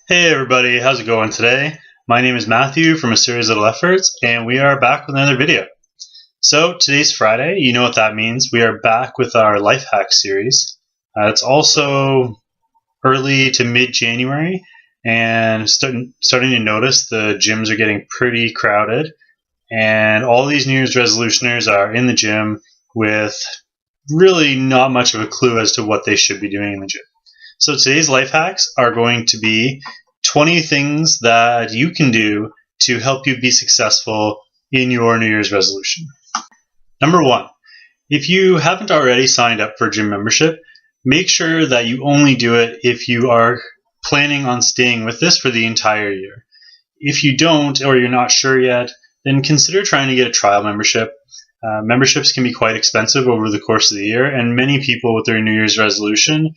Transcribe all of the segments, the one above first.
Hey everybody, how's it going today? My name is Matthew from A Series of Little Efforts, and we are back with another video. So today's Friday, you know what that means. We are back with our life hack series. It's also early to mid-January, and starting to notice the gyms are getting pretty crowded, and all these New Year's resolutioners are in the gym with really not much of a clue as to what they should be doing in the gym. So today's life hacks are going to be 20 things that you can do to help you be successful in your New Year's resolution. Number 1, if you haven't already signed up for gym membership, make sure that you only do it if you are planning on staying with this for the entire year. If you don't, or you're not sure yet, then consider trying to get a trial membership. Memberships can be quite expensive over the course of the year, and many people with their New Year's resolution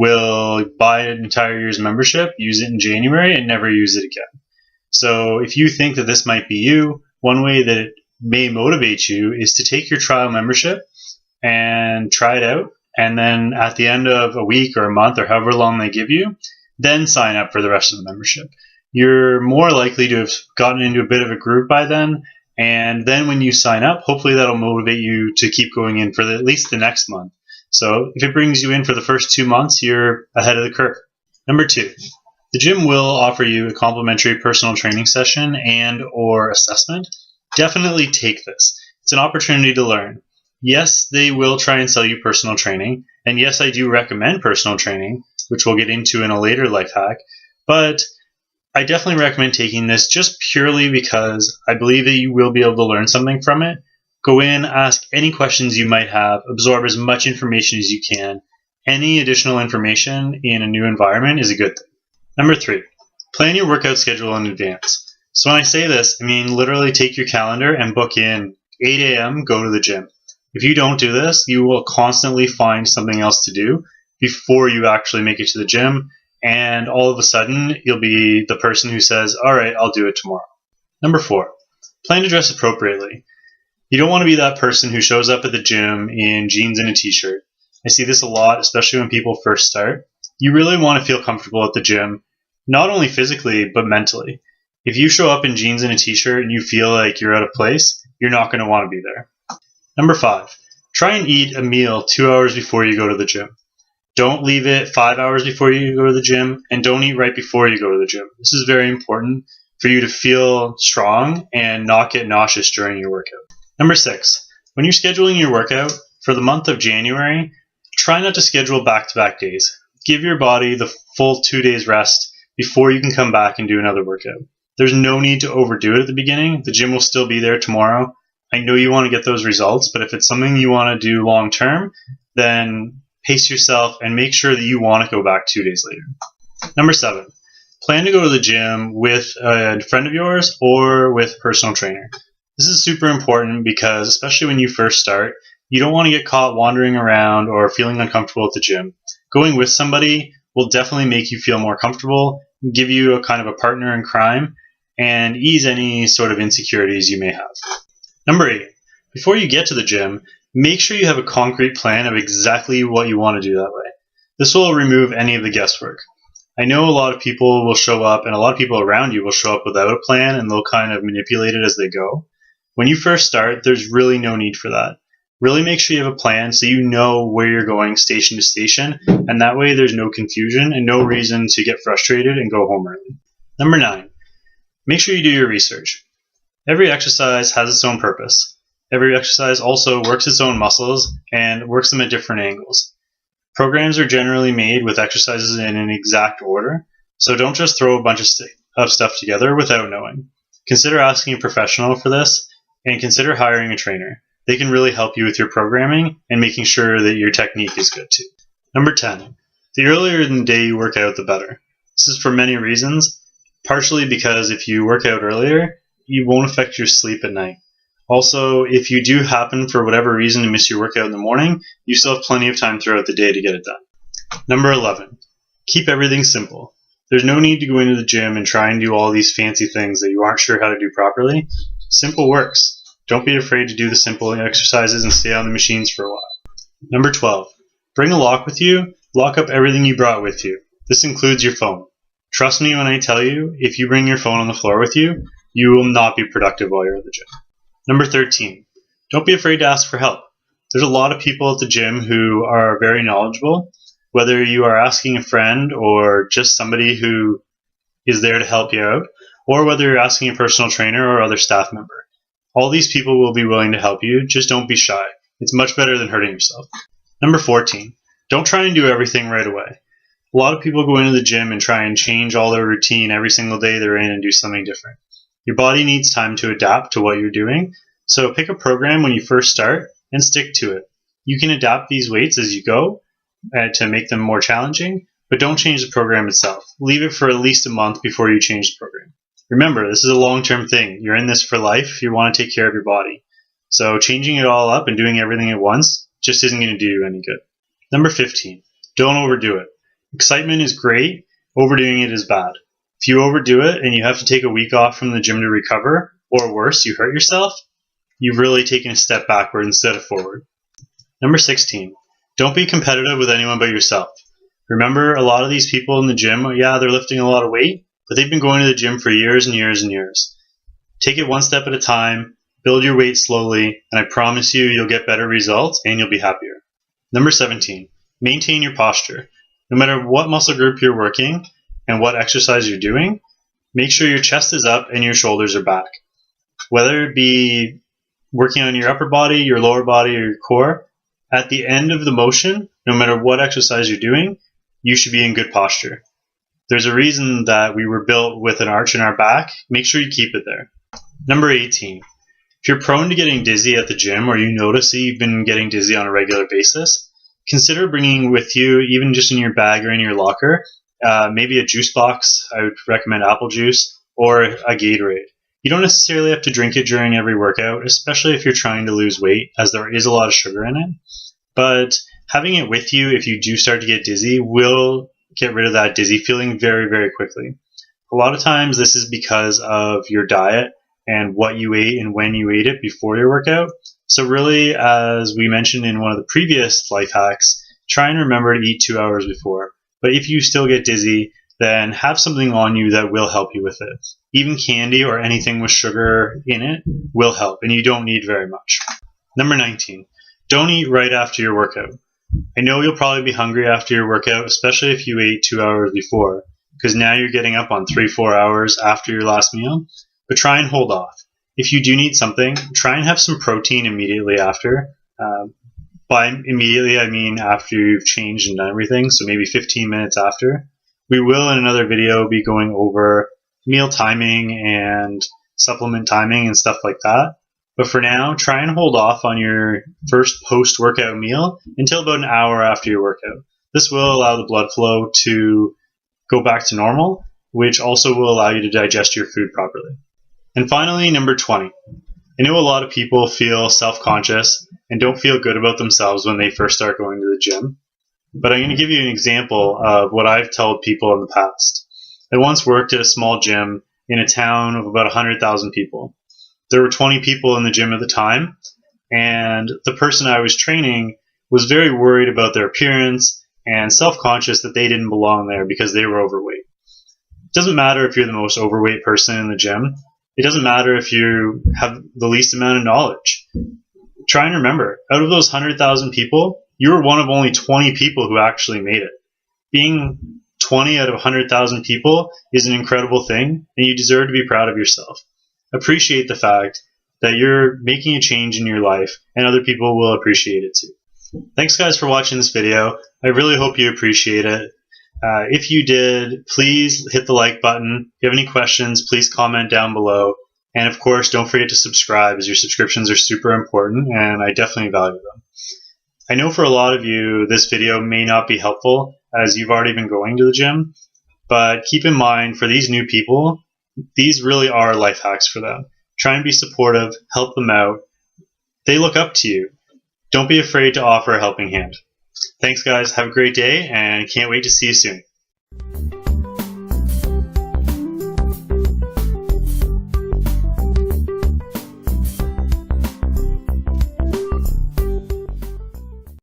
will buy an entire year's membership, use it in January, and never use it again. So if you think that this might be you, one way that it may motivate you is to take your trial membership and try it out, and then at the end of a week or a month or however long they give you, then sign up for the rest of the membership. You're more likely to have gotten into a bit of a groove by then, and then when you sign up, hopefully that'll motivate you to keep going in for at least the next month. So if it brings you in for the first 2 months, you're ahead of the curve. Number 2, the gym will offer you a complimentary personal training session and or assessment. Definitely take this. It's an opportunity to learn. Yes, they will try and sell you personal training, and yes, I do recommend personal training, which we'll get into in a later life hack, but I definitely recommend taking this just purely because I believe that you will be able to learn something from it. Go in, ask any questions you might have, absorb as much information as you can. Any additional information in a new environment is a good thing. Number 3, plan your workout schedule in advance. So when I say this, I mean literally take your calendar and book in 8 a.m., go to the gym. If you don't do this, you will constantly find something else to do before you actually make it to the gym, and all of a sudden you'll be the person who says, all right, I'll do it tomorrow. Number 4, plan to dress appropriately. You don't want to be that person who shows up at the gym in jeans and a t-shirt. I see this a lot, especially when people first start. You really want to feel comfortable at the gym, not only physically, but mentally. If you show up in jeans and a t-shirt and you feel like you're out of place, you're not going to want to be there. Number 5, try and eat a meal 2 hours before you go to the gym. Don't leave it 5 hours before you go to the gym, and don't eat right before you go to the gym. This is very important for you to feel strong and not get nauseous during your workout. Number 6, when you're scheduling your workout for the month of January, try not to schedule back-to-back days. Give your body the full 2 days rest before you can come back and do another workout. There's no need to overdo it at the beginning. The gym will still be there tomorrow. I know you want to get those results, but if it's something you want to do long term, then pace yourself and make sure that you want to go back 2 days later. Number 7, plan to go to the gym with a friend of yours or with a personal trainer. This is super important because, especially when you first start, you don't want to get caught wandering around or feeling uncomfortable at the gym. Going with somebody will definitely make you feel more comfortable, give you a kind of a partner in crime, and ease any sort of insecurities you may have. Number 8, before you get to the gym, make sure you have a concrete plan of exactly what you want to do that way. This will remove any of the guesswork. I know a lot of people will show up, and a lot of people around you will show up without a plan, and they'll kind of manipulate it as they go. When you first start, there's really no need for that. Really make sure you have a plan so you know where you're going station to station, and that way there's no confusion and no reason to get frustrated and go home early. Number 9, make sure you do your research. Every exercise has its own purpose. Every exercise also works its own muscles and works them at different angles. Programs are generally made with exercises in an exact order, so don't just throw a bunch of stuff together without knowing. Consider asking a professional for this, and consider hiring a trainer. They can really help you with your programming and making sure that your technique is good too. Number 10, the earlier in the day you work out, the better. This is for many reasons, partially because if you work out earlier, you won't affect your sleep at night. Also, if you do happen for whatever reason to miss your workout in the morning, you still have plenty of time throughout the day to get it done. Number 11, keep everything simple. There's no need to go into the gym and try and do all these fancy things that you aren't sure how to do properly. Simple works. Don't be afraid to do the simple exercises and stay on the machines for a while. Number 12, bring a lock with you. Lock up everything you brought with you. This includes your phone. Trust me when I tell you, if you bring your phone on the floor with you, you will not be productive while you're at the gym. Number 13, don't be afraid to ask for help. There's a lot of people at the gym who are very knowledgeable, whether you are asking a friend or just somebody who is there to help you out, or whether you're asking a personal trainer or other staff member. All these people will be willing to help you, just don't be shy. It's much better than hurting yourself. Number 14, don't try and do everything right away. A lot of people go into the gym and try and change all their routine every single day they're in and do something different. Your body needs time to adapt to what you're doing, so pick a program when you first start and stick to it. You can adapt these weights as you go to make them more challenging, but don't change the program itself. Leave it for at least a month before you change the program. Remember, this is a long-term thing. You're in this for life. You want to take care of your body. So changing it all up and doing everything at once just isn't going to do you any good. Number 15, don't overdo it. Excitement is great. Overdoing it is bad. If you overdo it and you have to take a week off from the gym to recover, or worse, you hurt yourself, you've really taken a step backward instead of forward. Number 16, don't be competitive with anyone but yourself. Remember, a lot of these people in the gym, yeah, they're lifting a lot of weight, but they've been going to the gym for years and years and years. Take it one step at a time, build your weight slowly, and I promise you, you'll get better results and you'll be happier. Number 17, maintain your posture. No matter what muscle group you're working and what exercise you're doing, make sure your chest is up and your shoulders are back. Whether it be working on your upper body, your lower body, or your core, at the end of the motion, no matter what exercise you're doing, you should be in good posture. There's a reason that we were built with an arch in our back. Make sure you keep it there. Number 18, if you're prone to getting dizzy at the gym or you notice that you've been getting dizzy on a regular basis, consider bringing with you, even just in your bag or in your locker, maybe a juice box. I would recommend apple juice or a Gatorade. You don't necessarily have to drink it during every workout, especially if you're trying to lose weight, as there is a lot of sugar in it. But having it with you if you do start to get dizzy will get rid of that dizzy feeling very, very quickly. A lot of times this is because of your diet and what you ate and when you ate it before your workout. So really, as we mentioned in one of the previous life hacks, try and remember to eat 2 hours before. But if you still get dizzy, then have something on you that will help you with it. Even candy or anything with sugar in it will help, and you don't need very much. Number 19, don't eat right after your workout. I know you'll probably be hungry after your workout, especially if you ate 2 hours before, because now you're getting up on 3-4 hours after your last meal, but try and hold off. If you do need something, try and have some protein immediately after. By immediately, I mean after you've changed and done everything, so maybe 15 minutes after. We will, in another video, be going over meal timing and supplement timing and stuff like that. But for now, try and hold off on your first post-workout meal until about an hour after your workout. This will allow the blood flow to go back to normal, which also will allow you to digest your food properly. And finally, number 20. I know a lot of people feel self-conscious and don't feel good about themselves when they first start going to the gym. But I'm going to give you an example of what I've told people in the past. I once worked at a small gym in a town of about 100,000 people. There were 20 people in the gym at the time, and the person I was training was very worried about their appearance and self-conscious that they didn't belong there because they were overweight. It doesn't matter if you're the most overweight person in the gym. It doesn't matter if you have the least amount of knowledge. Try and remember, out of those 100,000 people, you were one of only 20 people who actually made it. Being 20 out of 100,000 people is an incredible thing, and you deserve to be proud of yourself. Appreciate the fact that you're making a change in your life, and other people will appreciate it too. Thanks guys for watching this video. I really hope you appreciate it. If you did, please hit the like button. If you have any questions, please comment down below. And of course, don't forget to subscribe, as your subscriptions are super important and I definitely value them. I know for a lot of you, this video may not be helpful as you've already been going to the gym, but keep in mind for these new people, these really are life hacks for them. Try and be supportive, help them out. They look up to you. Don't be afraid to offer a helping hand. Thanks guys, have a great day and can't wait to see you soon.